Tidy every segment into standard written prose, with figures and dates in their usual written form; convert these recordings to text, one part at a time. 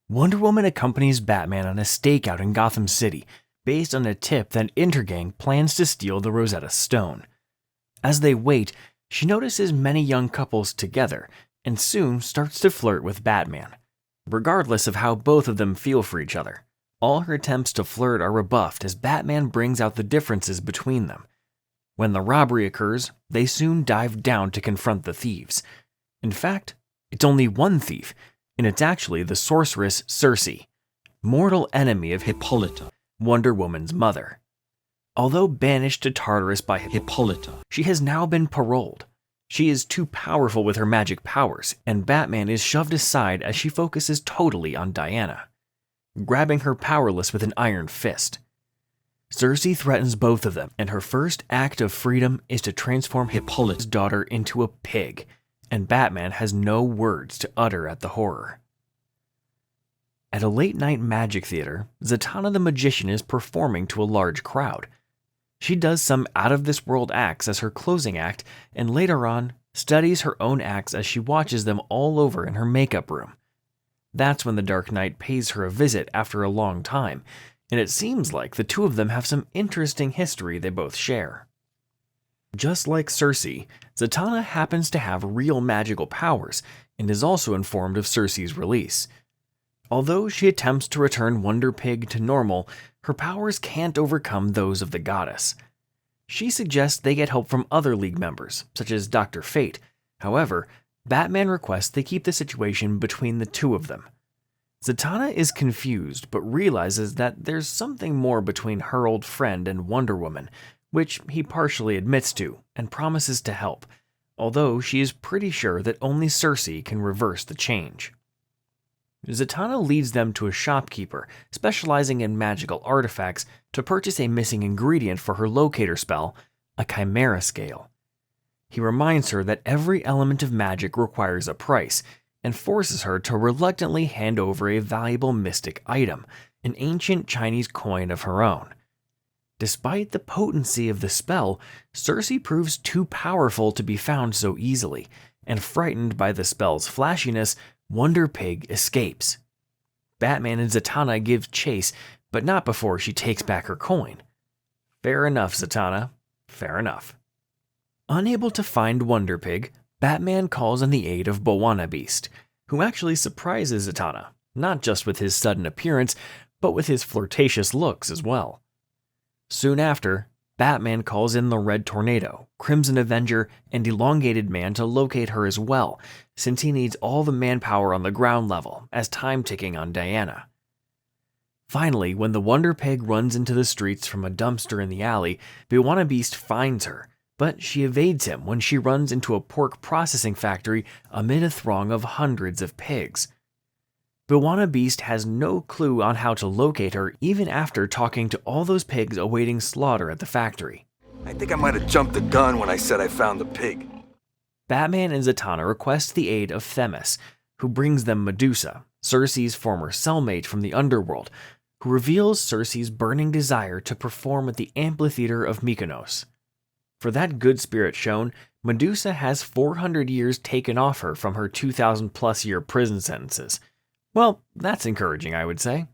Wonder Woman accompanies Batman on a stakeout in Gotham City based on a tip that Intergang plans to steal the Rosetta Stone. As they wait, she notices many young couples together and soon starts to flirt with Batman. Regardless of how both of them feel for each other, all her attempts to flirt are rebuffed as Batman brings out the differences between them. When the robbery occurs, they soon dive down to confront the thieves. In fact, it's only one thief, and it's actually the sorceress Circe, mortal enemy of Hippolyta, Wonder Woman's mother. Although banished to Tartarus by Hippolyta, she has now been paroled. She is too powerful with her magic powers, and Batman is shoved aside as she focuses totally on Diana, grabbing her powerless with an iron fist. Circe threatens both of them, and her first act of freedom is to transform Hippolyta's daughter into a pig, and Batman has no words to utter at the horror. At a late-night magic theater, Zatanna the magician is performing to a large crowd. She does some out-of-this-world acts as her closing act, and later on, studies her own acts as she watches them all over in her makeup room. That's when the Dark Knight pays her a visit after a long time, and it seems like the two of them have some interesting history they both share. Just like Circe, Zatanna happens to have real magical powers and is also informed of Circe's release. Although she attempts to return Wonder Pig to normal, her powers can't overcome those of the goddess. She suggests they get help from other League members, such as Dr. Fate. However, Batman requests they keep the situation between the two of them. Zatanna is confused but realizes that there's something more between her old friend and Wonder Woman, which he partially admits to and promises to help, although she is pretty sure that only Circe can reverse the change. Zatanna leads them to a shopkeeper specializing in magical artifacts to purchase a missing ingredient for her locator spell, a chimera scale. He reminds her that every element of magic requires a price, and forces her to reluctantly hand over a valuable mystic item, an ancient Chinese coin of her own. Despite the potency of the spell, Circe proves too powerful to be found so easily, and frightened by the spell's flashiness, Wonder Pig escapes. Batman and Zatanna give chase, but not before she takes back her coin. Fair enough, Zatanna. Fair enough. Unable to find Wonder Pig, Batman calls on the aid of Bwana Beast, who actually surprises Zatanna, not just with his sudden appearance, but with his flirtatious looks as well. Soon after, Batman calls in the Red Tornado, Crimson Avenger, and Elongated Man to locate her as well, since he needs all the manpower on the ground level as time ticking on Diana. Finally, when the Wonder Pig runs into the streets from a dumpster in the alley, Bwana Beast finds her, but she evades him when she runs into a pork processing factory amid a throng of hundreds of pigs. Bwana Beast has no clue on how to locate her even after talking to all those pigs awaiting slaughter at the factory. I think I might have jumped the gun when I said I found the pig. Batman and Zatanna request the aid of Themis, who brings them Medusa, Circe's former cellmate from the underworld, who reveals Circe's burning desire to perform at the amphitheater of Mykonos. For that good spirit shown, Medusa has 400 years taken off her from her 2,000-plus year prison sentences. Well, that's encouraging, I would say.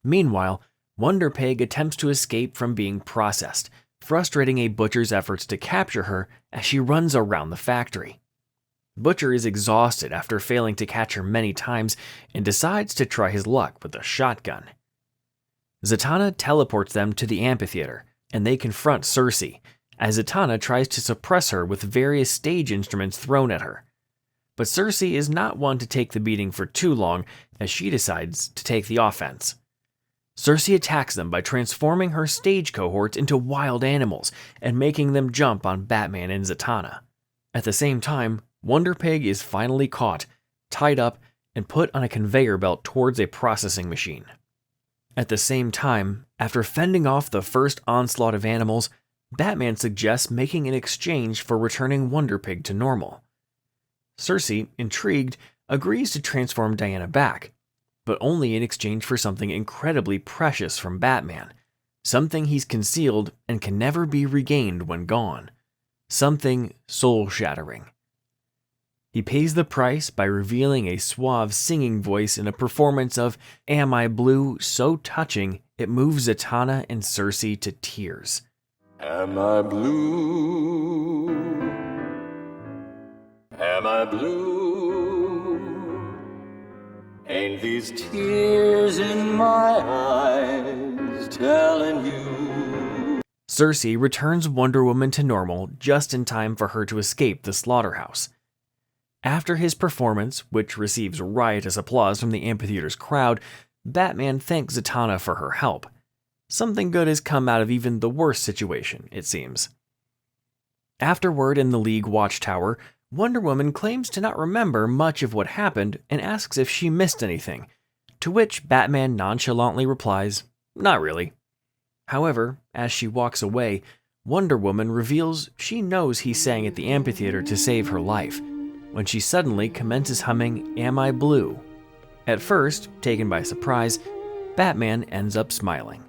Meanwhile, Wonder Pig attempts to escape from being processed, frustrating a butcher's efforts to capture her as she runs around the factory. Butcher is exhausted after failing to catch her many times and decides to try his luck with a shotgun. Zatanna teleports them to the amphitheater, and they confront Circe, as Zatanna tries to suppress her with various stage instruments thrown at her. But Circe is not one to take the beating for too long, as she decides to take the offense. Circe attacks them by transforming her stage cohorts into wild animals and making them jump on Batman and Zatanna. At the same time, Wonder Pig is finally caught, tied up, and put on a conveyor belt towards a processing machine. At the same time, after fending off the first onslaught of animals, Batman suggests making an exchange for returning Wonder Pig to normal. Circe, intrigued, agrees to transform Diana back, but only in exchange for something incredibly precious from Batman, something he's concealed and can never be regained when gone, something soul-shattering. He pays the price by revealing a suave singing voice in a performance of Am I Blue so touching it moves Zatanna and Circe to tears. Am I blue? Am I blue? Ain't these tears in my eyes telling you? Circe returns Wonder Woman to normal just in time for her to escape the slaughterhouse. After his performance, which receives riotous applause from the amphitheater's crowd, Batman thanks Zatanna for her help. Something good has come out of even the worst situation, it seems. Afterward, in the League Watchtower, Wonder Woman claims to not remember much of what happened and asks if she missed anything, to which Batman nonchalantly replies, "Not really." However, as she walks away, Wonder Woman reveals she knows he sang at the amphitheater to save her life, when she suddenly commences humming Am I Blue? At first, taken by surprise, Batman ends up smiling.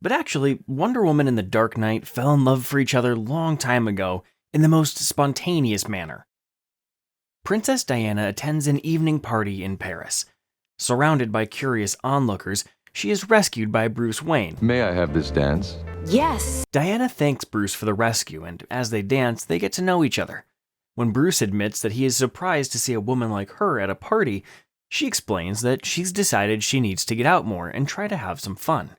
But actually, Wonder Woman and the Dark Knight fell in love for each other long time ago in the most spontaneous manner. Princess Diana attends an evening party in Paris. Surrounded by curious onlookers, she is rescued by Bruce Wayne. May I have this dance? Yes. Diana thanks Bruce for the rescue, and as they dance, they get to know each other. When Bruce admits that he is surprised to see a woman like her at a party, she explains that she's decided she needs to get out more and try to have some fun.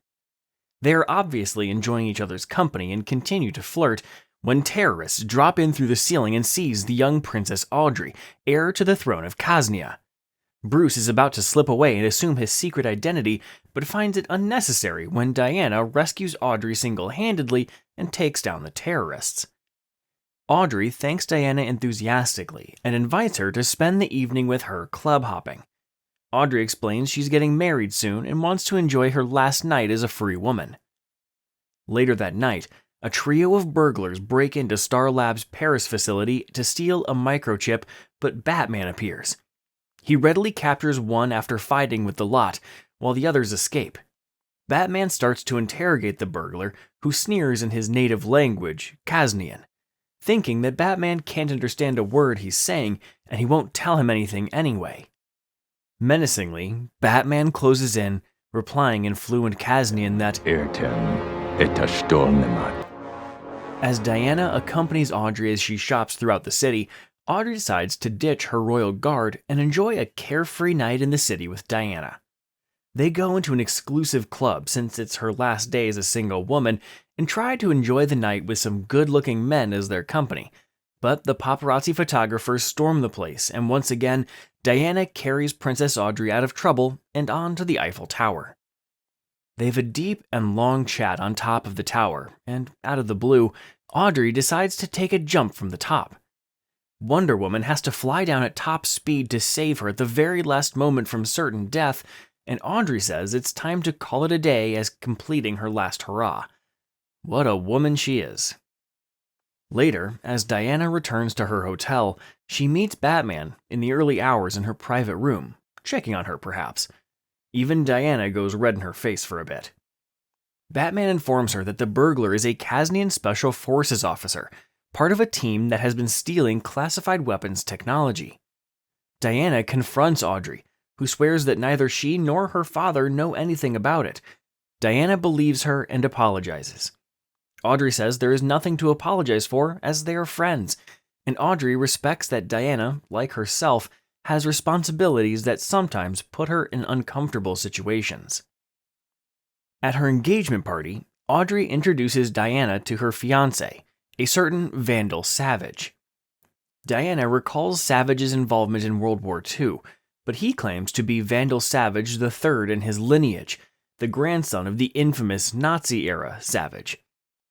They are obviously enjoying each other's company and continue to flirt when terrorists drop in through the ceiling and seize the young Princess Audrey, heir to the throne of Kasnian. Bruce is about to slip away and assume his secret identity, but finds it unnecessary when Diana rescues Audrey single-handedly and takes down the terrorists. Audrey thanks Diana enthusiastically and invites her to spend the evening with her club hopping. Audrey explains she's getting married soon and wants to enjoy her last night as a free woman. Later that night, a trio of burglars break into Star Labs' Paris facility to steal a microchip, but Batman appears. He readily captures one after fighting with the lot, while the others escape. Batman starts to interrogate the burglar, who sneers in his native language, Kasnian, thinking that Batman can't understand a word he's saying and he won't tell him anything anyway. Menacingly, Batman closes in, replying in fluent Kasnian that Ayrton, eta stornemat. As Diana accompanies Audrey as she shops throughout the city, Audrey decides to ditch her royal guard and enjoy a carefree night in the city with Diana. They go into an exclusive club since it's her last day as a single woman and try to enjoy the night with some good-looking men as their company. But the paparazzi photographers storm the place, and once again, Diana carries Princess Audrey out of trouble and on to the Eiffel Tower. They have a deep and long chat on top of the tower, and out of the blue, Audrey decides to take a jump from the top. Wonder Woman has to fly down at top speed to save her at the very last moment from certain death, and Audrey says it's time to call it a day as completing her last hurrah. What a woman she is. Later, as Diana returns to her hotel, she meets Batman in the early hours in her private room, checking on her perhaps. Even Diana goes red in her face for a bit. Batman informs her that the burglar is a Kasnian Special Forces officer, part of a team that has been stealing classified weapons technology. Diana confronts Audrey, who swears that neither she nor her father know anything about it. Diana believes her and apologizes. Audrey says there is nothing to apologize for as they are friends, and Audrey respects that Diana, like herself, has responsibilities that sometimes put her in uncomfortable situations. At her engagement party, Audrey introduces Diana to her fiancé, a certain Vandal Savage. Diana recalls Savage's involvement in World War II, but he claims to be Vandal Savage III in his lineage, the grandson of the infamous Nazi-era Savage.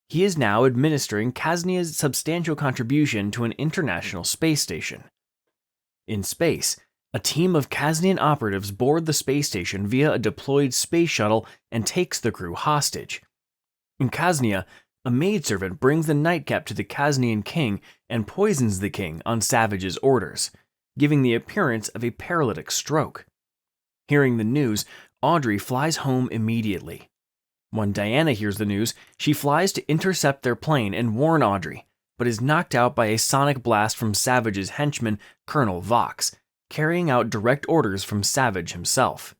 He is now administering Kasnia's substantial contribution to an international space station. In space, a team of Kasnian operatives board the space station via a deployed space shuttle and takes the crew hostage. In Kasnia, a maidservant brings the nightcap to the Kasnian king and poisons the king on Savage's orders, giving the appearance of a paralytic stroke. Hearing the news, Audrey flies home immediately. When Diana hears the news, she flies to intercept their plane and warn Audrey, but is knocked out by a sonic blast from Savage's henchman, Colonel Vox, carrying out direct orders from Savage himself.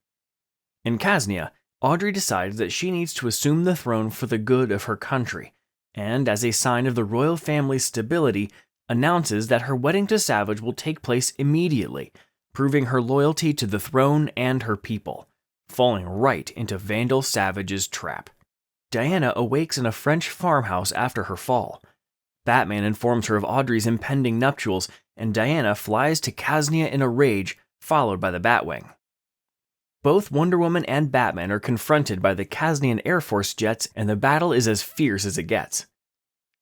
In Kasnia, Audrey decides that she needs to assume the throne for the good of her country, and as a sign of the royal family's stability, announces that her wedding to Savage will take place immediately, proving her loyalty to the throne and her people, falling right into Vandal Savage's trap. Diana awakes in a French farmhouse after her fall. Batman informs her of Audrey's impending nuptials, and Diana flies to Kasnia in a rage, followed by the Batwing. Both Wonder Woman and Batman are confronted by the Kasnian Air Force jets, and the battle is as fierce as it gets.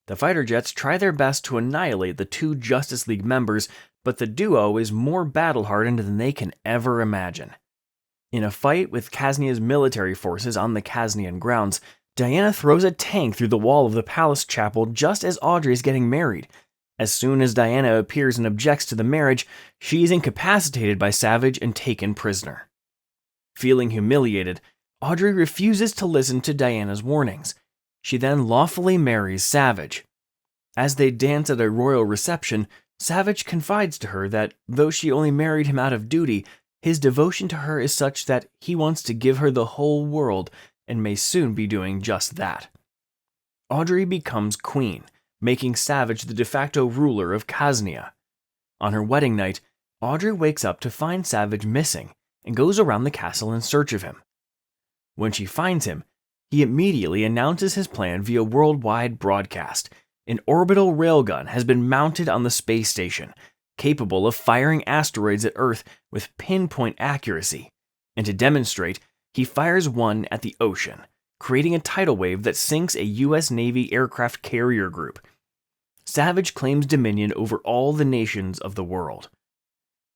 The fighter jets try their best to annihilate the two Justice League members, but the duo is more battle-hardened than they can ever imagine. In a fight with Kasnia's military forces on the Kasnian grounds, Diana throws a tank through the wall of the palace chapel just as Audrey is getting married. As soon as Diana appears and objects to the marriage, she is incapacitated by Savage and taken prisoner. Feeling humiliated, Audrey refuses to listen to Diana's warnings. She then lawfully marries Savage. As they dance at a royal reception, Savage confides to her that though she only married him out of duty, his devotion to her is such that he wants to give her the whole world and may soon be doing just that. Audrey becomes queen, making Savage the de facto ruler of Kasnia. On her wedding night, Audrey wakes up to find Savage missing and goes around the castle in search of him. When she finds him, he immediately announces his plan via worldwide broadcast. An orbital railgun has been mounted on the space station, capable of firing asteroids at Earth with pinpoint accuracy, and to demonstrate, he fires one at the ocean, creating a tidal wave that sinks a U.S. Navy aircraft carrier group. Savage claims dominion over all the nations of the world.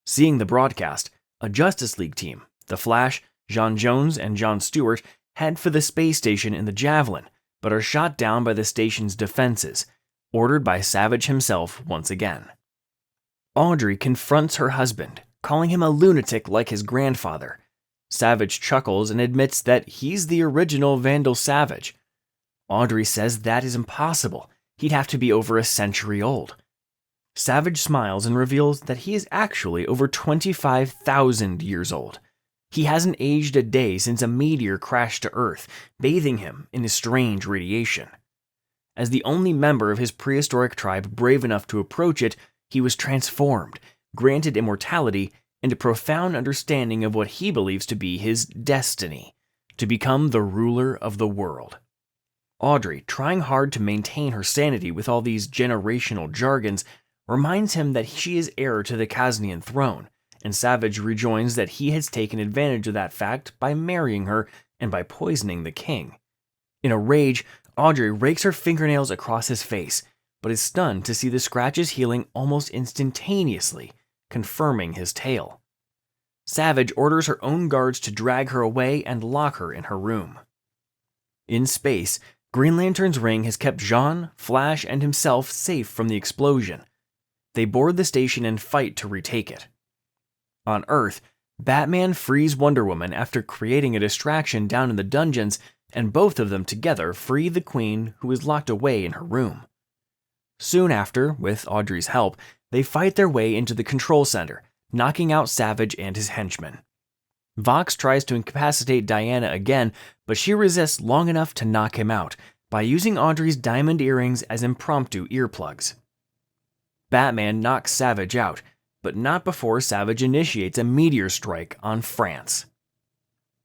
Seeing the broadcast, a Justice League team, The Flash, J'onn J'onzz, and John Stewart, head for the space station in the Javelin, but are shot down by the station's defenses, ordered by Savage himself once again. Audrey confronts her husband, calling him a lunatic like his grandfather. Savage chuckles and admits that he's the original Vandal Savage. Audrey says that is impossible. He'd have to be over a century old. Savage smiles and reveals that he is actually over 25,000 years old. He hasn't aged a day since a meteor crashed to Earth, bathing him in a strange radiation. As the only member of his prehistoric tribe brave enough to approach it, he was transformed, granted immortality, and a profound understanding of what he believes to be his destiny, to become the ruler of the world. Audrey, trying hard to maintain her sanity with all these generational jargons, reminds him that she is heir to the Kasnian throne, and Savage rejoins that he has taken advantage of that fact by marrying her and by poisoning the king. In a rage, Audrey rakes her fingernails across his face, but is stunned to see the scratches healing almost instantaneously, confirming his tale. Savage orders her own guards to drag her away and lock her in her room. In space, Green Lantern's ring has kept J'onn, Flash, and himself safe from the explosion. They board the station and fight to retake it. On Earth, Batman frees Wonder Woman after creating a distraction down in the dungeons, and both of them together free the Queen, who is locked away in her room. Soon after, with Audrey's help, they fight their way into the control center, knocking out Savage and his henchmen. Vox tries to incapacitate Diana again, but she resists long enough to knock him out by using Audrey's diamond earrings as impromptu earplugs. Batman knocks Savage out, but not before Savage initiates a meteor strike on France.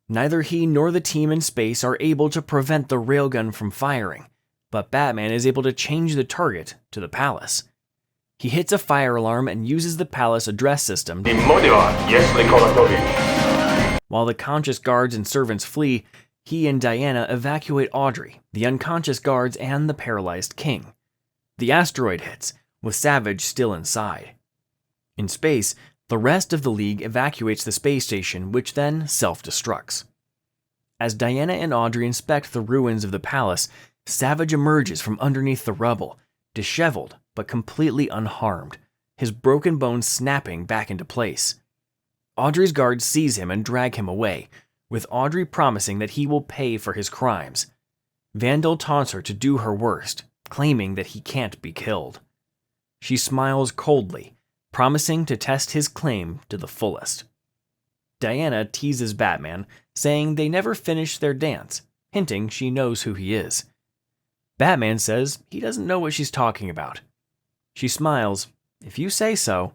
Neither he nor the team in space are able to prevent the railgun from firing, but Batman is able to change the target to the palace. He hits a fire alarm and uses the palace address system. While the conscious guards and servants flee, he and Diana evacuate Audrey, the unconscious guards, and the paralyzed king. The asteroid hits, with Savage still inside. In space, the rest of the League evacuates the space station, which then self-destructs. As Diana and Audrey inspect the ruins of the palace, Savage emerges from underneath the rubble, disheveled but completely unharmed, his broken bones snapping back into place. Audrey's guards seize him and drag him away, with Audrey promising that he will pay for his crimes. Vandal taunts her to do her worst, claiming that he can't be killed. She smiles coldly, promising to test his claim to the fullest. Diana teases Batman, saying they never finished their dance, hinting she knows who he is. Batman says he doesn't know what she's talking about. She smiles, if you say so,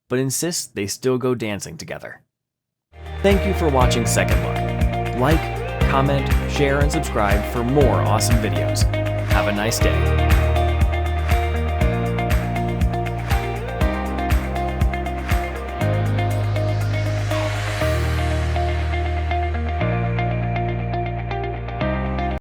but insists they still go dancing together. Thank you for watching Second Look. Like, comment, share, and subscribe for more awesome videos. Have a nice day.